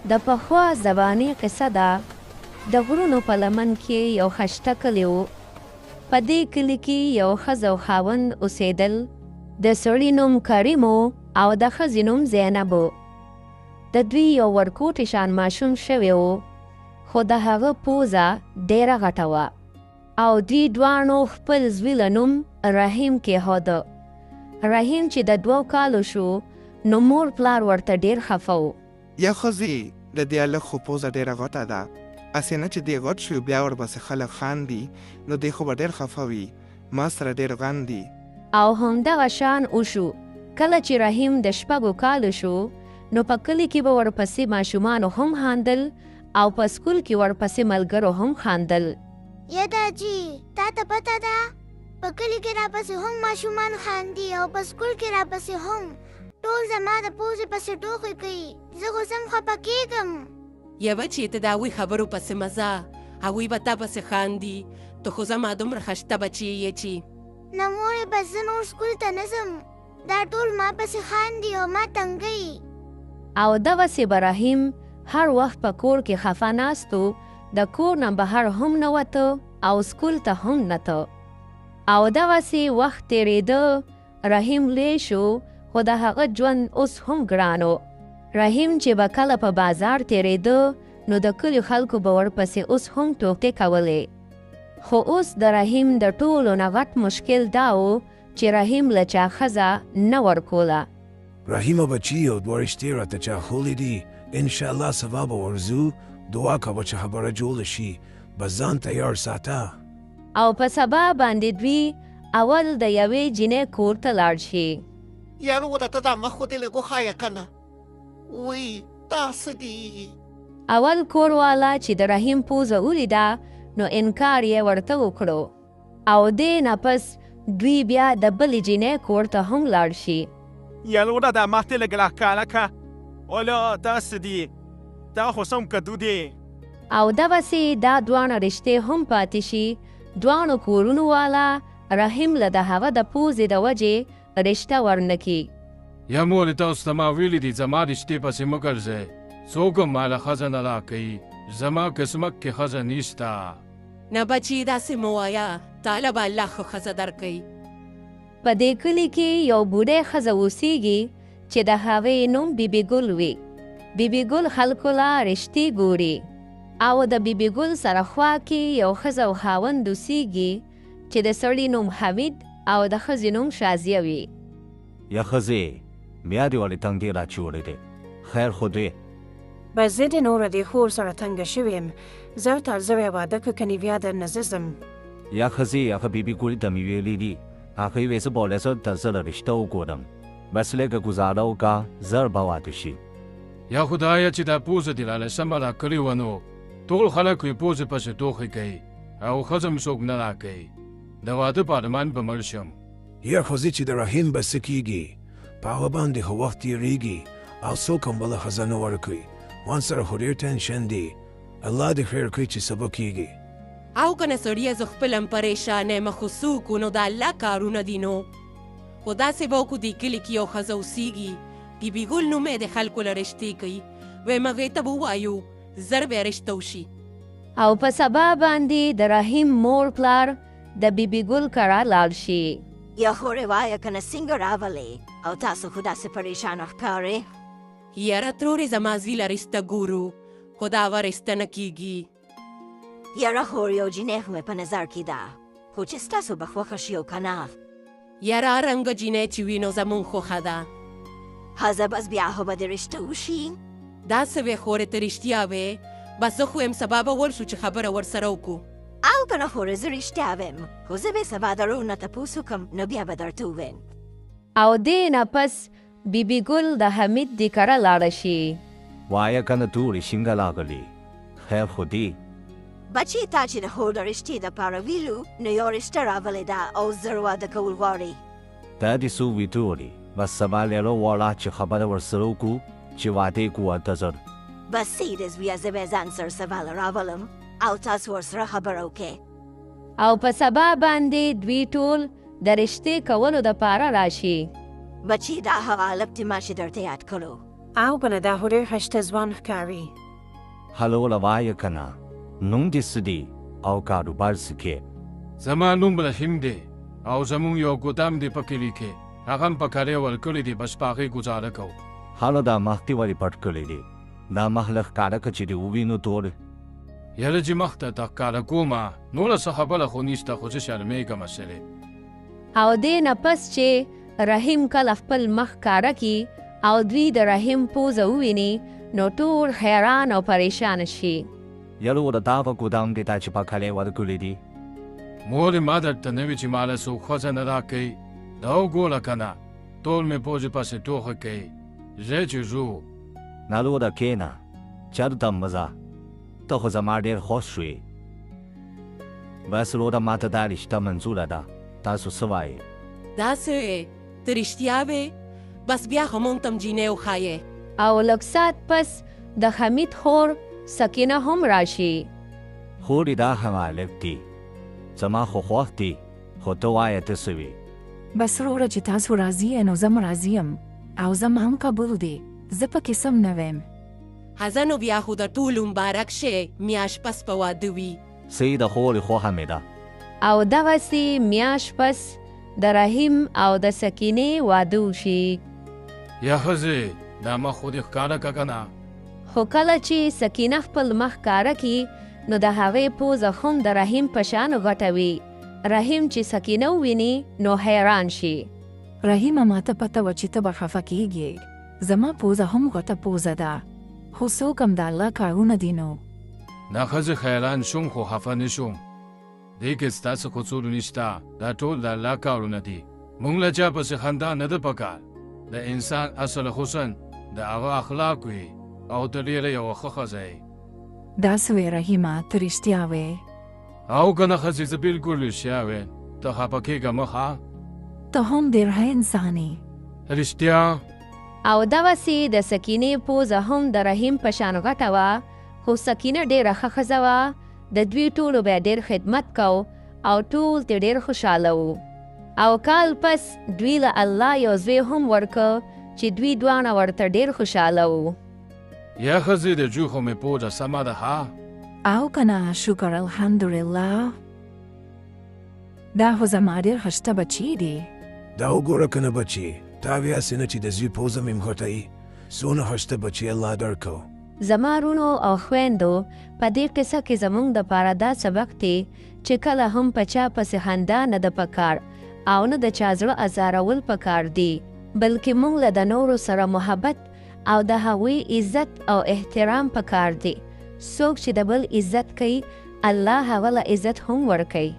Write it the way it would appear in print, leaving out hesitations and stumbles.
د پخوا زباني قصه ده. د غرونو په لمن کې یو خشته کلی و. په دې کلي کې یو ښځه او خاوند اوسېدل. د سړي نوم کریم و او د ښځې نوم زینب و. د دوی یو ورکوټي شان ماشوم شوی و، خو د هغه پوزه ډېره غټه وه او دوی دواړو خپل زوی له نوم رحیم کېښوده. رحیم چې د 2 کالو شو نو مور پلار ورته ډېر خفه و. یا ښځې د دې هلک خو پوزه ډېره غټه ده، هسې نه چې دی غټ شو بیا ورپسې خلک خاندي نو دی خو به ډېر خفه وي، ما سره ډېر غاندي. او همدغه شان وشو. کله چې رحیم د 6 کالو شو نو په کلي کې به ورپسې ماشومانو هم خاندل او په سکول کې ورپسې ملګرو هم خاندل. یا داجي تا ته پته ده په کلي کې راپسې هم ماشومان خاندي او په سکول کې راپسې هم ټول زما د پوزې پسې ټوکې کوي. زه خو سم خفه کېږم. یا بچې ته د هغوی خبرو پسې مزه، هغوی به تا پسې خاندي. ته خو زما دومره ښایسته بچې یې چې نه مورې بس زه نور سکول ته نه ځم، دا ټول ما پسې خاندي او ما تنګوي. او دغسې به رحیم هر وخت په کور کې خفه ناستو، د کور نه بهر هم نه وته او سکول ته هم نه ته. او دغسې وخت تېرېده. رحیم لوی شو خو د هغه ژوند اوس هم ګران و. رحیم چې به کله په بازار تېرېده نو د کلیو خلکو به ورپسې اوس هم ټوکې کولې. خو اوس د رحیم د ټولو نه غټ مشکل دا و چې رحیم له چا ښځه نه ورکوله. رحیمه بچیو 2 رشتې راته چا ښولې دي، انشاءالله سبا به ورځو. دعا کوه چې خبره جوړه شي، بس ځان تیار ساته. او په سبا باندې دوی اول د یوې جینۍ کور ته لاړ شي. یارو ورته دا مخ خو دې لږ وښایه که نه، وی دا څه دي؟ اول کور والا چې د رحیم پوزه ولیده نو انکار یې ورته وکړو. او دې نه پس دوی بیا د بلې جینۍ کور ته هم لاړ شي. یارو دا ماته لږ راښکاره که والا دا څه دي؟ دا خو سم کدو دی. او دغسې دا دواړه رشتې هم پاتې شي. دواړو کورونو والا رحیم له د هغه د پوزې د وجې رشته ورنکي. یا مورې تاسو ته ما ویلي دي زما رشتې پسې مه ګرځئ، څوک هم ماله ښځه نه راکوي، زما قسمت کې ښځه نشته. نه بچي داسې مه وایه، تاله به الله ښه ښځه درکوي. په دې کلي کې یو بوډۍ ښځه اوسېږي چې د هغې نوم بیبي ګل وي. بیبي ګل خلکو له رشتې ګوري او د بیبي ګل سره خوا کې یو ښځه او خاوند اوسېږي چې د سړي نوم حمید او د ښځې نوم شازیه وي. یا ښځې بیا دې ولې تنګ ډېر اچولی دی؟ خیر خو دی. بس زه د نوره د خور سره تنګه شوې یم. زه تر زوی واده که کنې بیا درنه زه ځم. یا ښځې هغه بیبي ګل ته مې ویلي دي، هغې ویې زه باید د زه له رشته وګورم، بس لږه ګزاره وکړه زر به واده شي. یا خدایه چې دا پوزه دې راله سمه راکړې وه نو ټول خلک یې پوزې پسې ټوخې کوي او ښځه مې څوک نه راکوي. د واده په ارمان به مړ شم. یا ښځې چې د رحیم به څه کېږي، په هغه باندې خو وخت تېرېږي او څوک هم بله ښځه نه ورکوي. مان سره خو ډېر ټینشن دی. الله دې خیر کړي چې سبا کېږي. او که نه سړیه زه خپل هم پریشانه یم، خو څوک نو د الله کارونه دي نو. خو داسې به وکړو دې کلي کې یو ښځه اوسېږي، بیبي ګل نوم یې د خلکو له رشتې کوي، وایم هغې ته به ووایو زر به یې رشته وشي. او په سبا باندې د رحیم مور پلار د بیبي ګل کره لاړ شي. یا خورې وایه که نه څنګه راولې او تاسو خو داسې پریشانه ښکارې؟ یاره ترورې زما زوی له رشته ګورو، خو دا به رشته نه کېږي. یاره خور یو جینۍ خو مې په نظر کې ده، خو چې ستاسو به خوښه شي او که نه. یاره رنګه جینۍ چې وي نو زمونږ خوښه ده. ښځه بس بیا خو به د رشته وشي. داسې وې خورې ته رښتیا وې، بس زه خو یم سبا به ورشو چې خبره ورسره وکړو. او که نه خورې زه رښتیا ویم، خو زه به سبا د رور نه تپوس وکړم نو بیا به درته ووایم. او دې نه پس بیبي ګل د حمید د کره لاړه شي. وایه که نه ټولې څنګه راغلي؟ خیر خو دی. بچې تا چې د خور د رشتې دپاره ویلو نو یو رشته راغلې ده او زر واده کول غواړي. دا دې څو وي ټولې، بس سبا لیرو واړه چې خبره ورسره وکړو چې واده یې کړو اته زر. بس صحیح ده زویه، زه به ځان سره سبا راولم او تاسو ورسره خبره وکړئ. او په سبا باندې دوی ټول د رشتې کولو دپاره راشي. بچې دا هغه هلک دی ما چې درته یاد کړو. او کنه دا خو ډېر ښایسته ځوان ښکاري. هلو له وایه که نه نوم دې څه دی او کاروبار څه کې؟ زما نوم رحیم دی او زمونږ یو ګودام دی په کلي کې. هغه هم په کرایه ورکړی دی، بس په هغې ګزاره کوو. هلو دا مخ دې ولې پټ کړی دی؟ دا مخ له ښکاره که چې دې ووینو تور. یاره چې مخ ته ښکاره کومه نوره څه خبره خو نشته، خو زه شرمېږم اصلې. او دې نه پس چې رحیم کله خپل مخ ښکاره کي او دوی د رحیم پوزه وویني نو ټول حیران او پریشان شي. یاره وره دا په ګودام دی تا چې په کرایه ورکړی دی؟ مور ما درته نه وي چې ماله څوک ښځه نه راکوي. دا وګوره که نه ټول مې پوزې پسې ټوښه کوي. ځئ چې ځو. نالوره کښېنه چېرته مه ځه، ته خو زما ډېر خوښ شوې. بس وروره ما ته دا رشته منظوره ده، تاسو څه وایې؟ داسې وې ته رښتیا وې؟ بس بیا خو مونږ ته هم جینۍ وښایې. او لږ ساعت پس د حمید خور سکینه هم راشي. خورې دا هم هلک دی، زما خو خوښ دی، خو ته وایه ته څه وې؟ بس وروره چې تاسو راضي یې نو زه هم راضي یم او زما هم قبول دی، زه پکې سم نه ویم. هزه نو بیا خو د ټولو مبارک شی میاشت پس په واده وي. صحیح د خورې خوښه مې ده. او دغسې میاشت پس د رحیم او د سکینې واده وشي. یا ښځې دا مخ خو دې ښکاره که که نه؟ خو کله چې سکینه خپل مخ ښکاره کي نو د هغې پوزه هم د رحیم په شان غټه وي. رحیم چې سکینه وویني نو حیران شي. رحیمه ما ته پته وه چې ته به خفه کېږې. زما پوزه هم غټه پوزه ده، خو څوک هم د الله کارونه دي نو. نه ښځې حیران شوم خو خفه نه شوم. دې کې ستاسو قصور نشته، دا ټول د الله کارونه دي. موږ له چا پسې خندا نه ده پکار. د انسان اصل حسن د هغه اخلاق وي او ته ډېره یوه ښه ښځه یې. داسې وې رحیمه ته رښتیا وې. او که نه ښځې زه بلکل رښتیا ویم. ته خفه کېږه مه ښه. ته هم ډېر ښه انسان یې. رښتیا. او دغسې د سکینې پوزه هم د رحیم په شان غټه وه، خو سکینه ډېره ښه ښځه وه. د دوی ټولو به ډېر خدمت کو او ټول ترې ډېر خوشحاله وو. او کال پس دوی له الله یو زوی هم ورکړ چې دوی دواړه ورته ډېر خوشحاله وو. یا ښځې د جو خو مې پوزه سمه ده ښه؟ او که نه شکر الحمدلله. دا خو زما ډېر ښایسته بچی دی. دا وګوره که نه بچي، تا ویاسې نه چې د زوی پوزه مې غټوي. څونه ښایسته بچي الله درکړو. زما رونو او خویندو په دې قصه کې زموږ دپاره دا سبق دی چې کله هم په چا پسې خندا نه ده پکار او نه د چا زړه ازارول پکار دی، بلکې موږ له د نورو سره محبت او د هغوی عزت او احترام پکار دی. څوک چې د بل عزت کوي الله هغه له عزت هم ورکوي.